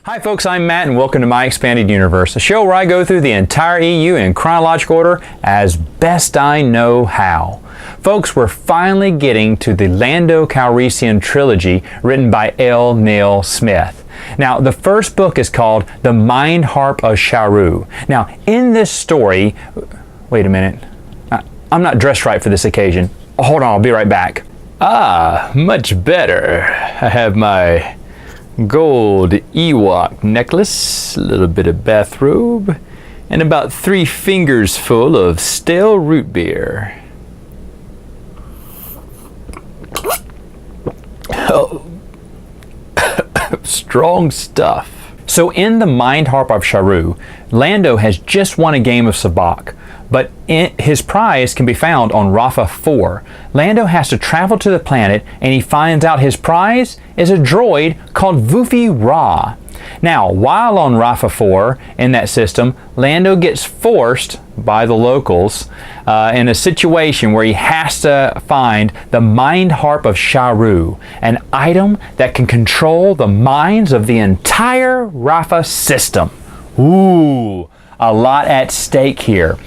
Hi folks, I'm Matt and welcome to My Expanded Universe, a show where I go through the entire EU in chronological order as best I know how. Folks, we're finally getting to the Lando Calrissian Trilogy written by L. Neil Smith. Now, the first book is called The Mindharp of Sharu. Now, in this story, wait a minute, I'm not dressed right for this occasion. Hold on, I'll be right back. Ah, much better. I have my gold Ewok necklace, a little bit of bathrobe, and about 3 fingers full of stale root beer. Oh. Strong stuff. So in the Mindharp of Sharu, Lando has just won a game of sabacc, but his prize can be found on Rafa 4. Lando has to travel to the planet and he finds out his prize is a droid called Vufi Ra. Now, while on Rafa 4 in that system, Lando gets forced by the locals in a situation where he has to find the Mindharp of Sharu, an item that can control the minds of the entire Rafa system. Ooh, a lot at stake here.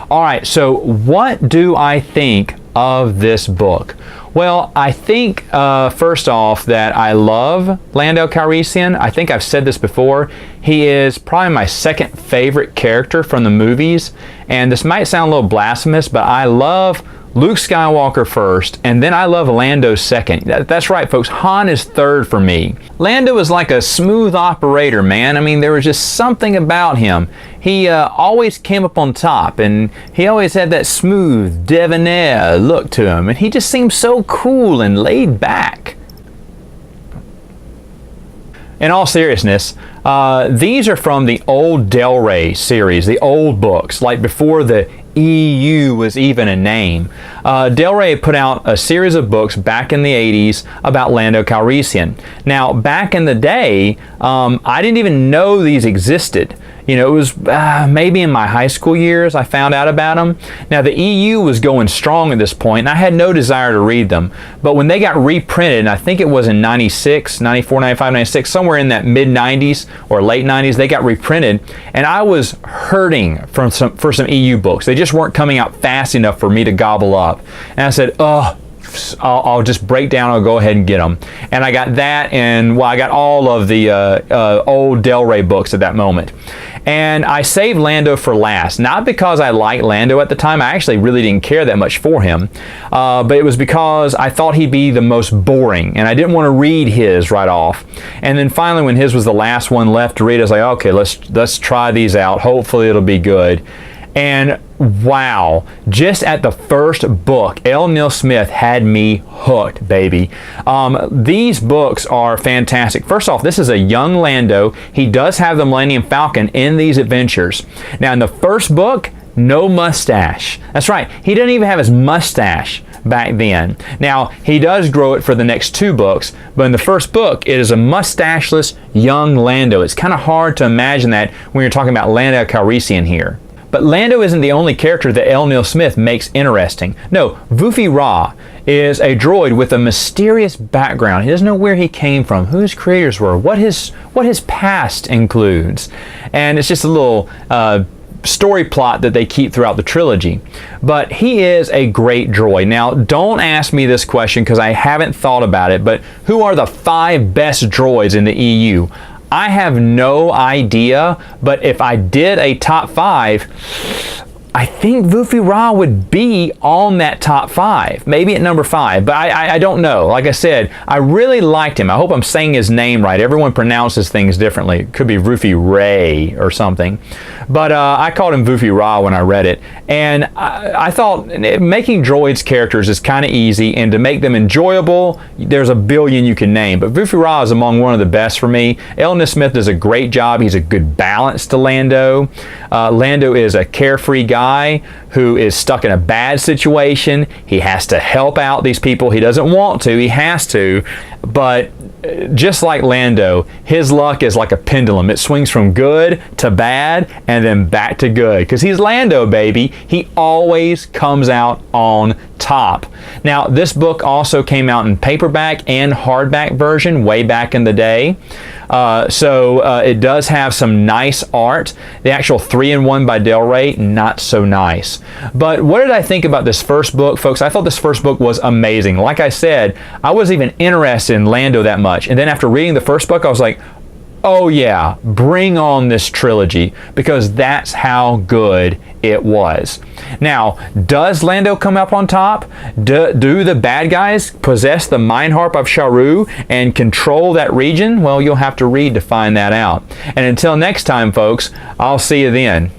All right, so what do I think of this book? Well, I think first off that I love Lando Calrissian. I think I've said this before. He is probably my second favorite character from the movies. And this might sound a little blasphemous, but I love Luke Skywalker first, and then I love Lando second. That's right, folks. Han is third for me. Lando is like a smooth operator, man. I mean, there was just something about him. He always came up on top, and he always had that smooth, debonair look to him, and he just seemed so cool and laid back. In all seriousness, these are from the old Del Rey series, the old books, like before the EU was even a name. Del Rey put out a series of books back in the 80s about Lando Calrissian. Now, back in the day, I didn't even know these existed. You know, it was maybe in my high school years I found out about them. Now, the EU was going strong at this point, and I had no desire to read them. But when they got reprinted, and I think it was in 96, 94, 95, 96, somewhere in that mid-90s or late 90s, they got reprinted, and I was hurting for some EU books. They just weren't coming out fast enough for me to gobble up. And I said, I'll just break down, I'll go ahead and get them. And I got that, and well, I got all of the old Del Rey books at that moment. And I saved Lando for last, not because I liked Lando at the time. I actually really didn't care that much for him, but it was because I thought he'd be the most boring, and I didn't want to read his right off. And then finally, when his was the last one left to read, I was like, okay, let's try these out. Hopefully it'll be good. And wow, just at the first book, L. Neil Smith had me hooked, baby. These books are fantastic. First off, this is a young Lando. He does have the Millennium Falcon in these adventures. Now, in the first book, no mustache. That's right, he doesn't even have his mustache back then. Now, he does grow it for the next 2 books, but in the first book, it is a mustacheless young Lando. It's kind of hard to imagine that when you're talking about Lando Calrissian here. But Lando isn't the only character that L. Neil Smith makes interesting. No, Vufi Ra is a droid with a mysterious background. He doesn't know where he came from, who his creators were, what his past includes. And it's just a little story plot that they keep throughout the trilogy. But he is a great droid. Now, don't ask me this question because I haven't thought about it, but who are the 5 best droids in the EU? I have no idea, but if I did a top 5, I think Vufi Ra would be on that top 5, maybe at number 5, but I don't know. Like I said, I really liked him. I hope I'm saying his name right. Everyone pronounces things differently. It could be Vufi Ray or something. But I called him Vufi Ra when I read it. And I thought making droids characters is kind of easy, and to make them enjoyable, there's a billion you can name. But Vufi Ra is among one of the best for me. L. Neil Smith does a great job. He's a good balance to Lando. Lando is a carefree guy who is stuck in a bad situation. He has to help out these people. He doesn't want to, he has to, but just like Lando, his luck is like a pendulum. It swings from good to bad and then back to good, because he's Lando, baby. He always comes out on top. Now, this book also came out in paperback and hardback version way back in the day. It does have some nice art. The actual 3-in-1 by Del Rey, not so nice. But what did I think about this first book, folks? I thought this first book was amazing. Like I said, I wasn't even interested in Lando that much. And then after reading the first book, I was like, oh yeah, bring on this trilogy, because that's how good it was. Now, does Lando come up on top? Do the bad guys possess the Mindharp of Sharu and control that region? Well, you'll have to read to find that out. And until next time, folks, I'll see you then.